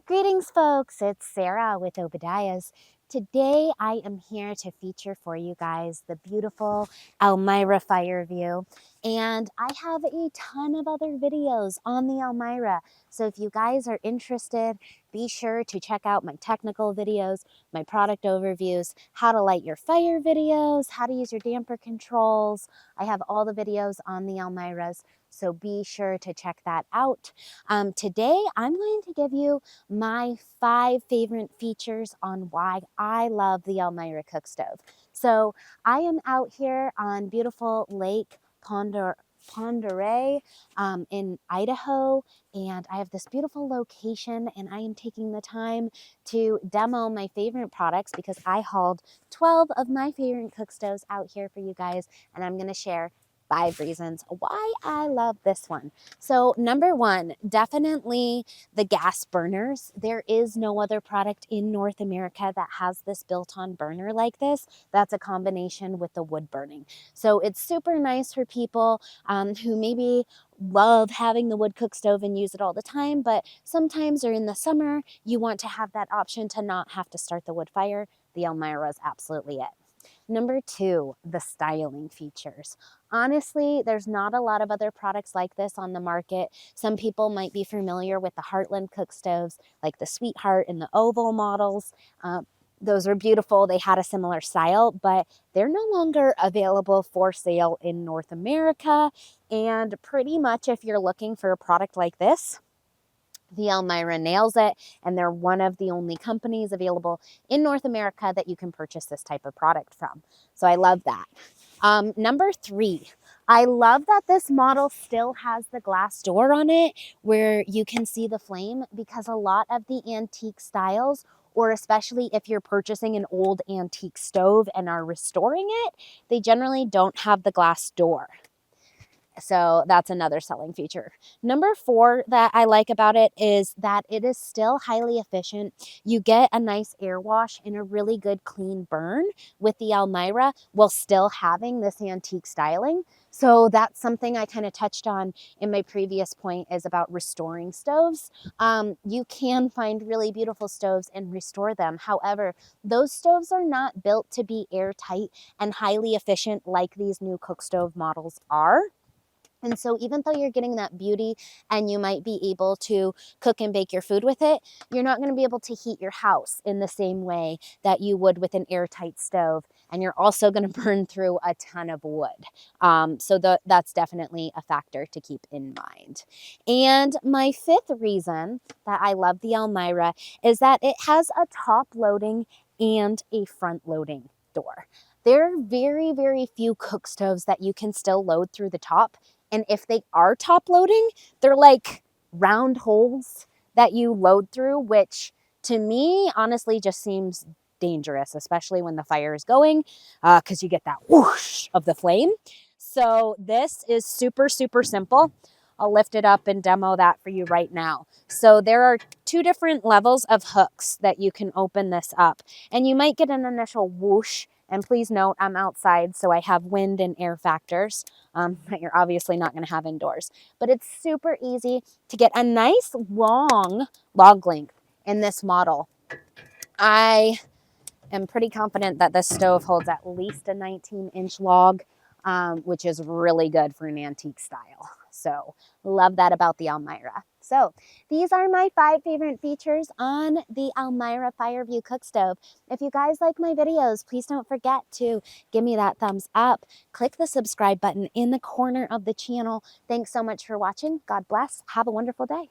Greetings, folks. It's Sarah with Obadiah's. Today, I am here to feature for you guys the beautiful Elmira Fireview. And I have a ton of other videos on the Elmira. So if you guys are interested, be sure to check out my technical videos, my product overviews, how to light your fire videos, how to use your damper controls. I have all the videos on the Elmiras, so be sure to check that out. Today, I'm going to give you my 5 favorite features on why I love the Elmira Cookstove. So I am out here on beautiful Lake Ponderay in Idaho, and I have this beautiful location, and I am taking the time to demo my favorite products because I hauled 12 of my favorite cookstoves out here for you guys, and I'm going to share 5 reasons why I love this one. So number 1, definitely the gas burners. There is no other product in North America that has this built-on burner like this. That's a combination with the wood burning. So it's super nice for people who maybe love having the wood cook stove and use it all the time, but sometimes or in the summer, you want to have that option to not have to start the wood fire. The Elmira is absolutely it. Number 2, the styling features. Honestly, there's not a lot of other products like this on the market. Some people might be familiar with the Heartland cookstoves, like the Sweetheart and the Oval models. Those are beautiful. They had a similar style, but they're no longer available for sale in North America. And pretty much if you're looking for a product like this, the Elmira nails it, and they're one of the only companies available in North America that you can purchase this type of product from. So I love that. Number 3, I love that this model still has the glass door on it where you can see the flame, because a lot of the antique styles, or especially if you're purchasing an old antique stove and are restoring it, they generally don't have the glass door. So that's another selling feature. Number 4 that I like about it is that it is still highly efficient. You get a nice air wash and a really good clean burn with the Elmira while still having this antique styling. So that's something I kind of touched on in my previous point, is about restoring stoves. You can find really beautiful stoves and restore them. However, those stoves are not built to be airtight and highly efficient like these new cook stove models are. And so even though you're getting that beauty and you might be able to cook and bake your food with it, you're not going to be able to heat your house in the same way that you would with an airtight stove. And you're also going to burn through a ton of wood. So that's definitely a factor to keep in mind. And my 5th reason that I love the Elmira is that it has a top loading and a front loading door. There are very, very few cook stoves that you can still load through the top. And if they are top loading, they're like round holes that you load through, which to me, honestly, just seems dangerous, especially when the fire is going, because you get that whoosh of the flame. So this is super, super simple. I'll lift it up and demo that for you right now. So there are 2 different levels of hooks that you can open this up. And you might get an initial whoosh. And please note, I'm outside, so I have wind and air factors that you're obviously not going to have indoors. But it's super easy to get a nice long log length in this model. I am pretty confident that this stove holds at least a 19-inch log, which is really good for an antique style. So love that about the Elmira. So these are my 5 favorite features on the Elmira Fireview Cookstove. If you guys like my videos, please don't forget to give me that thumbs up. Click the subscribe button in the corner of the channel. Thanks so much for watching. God bless. Have a wonderful day.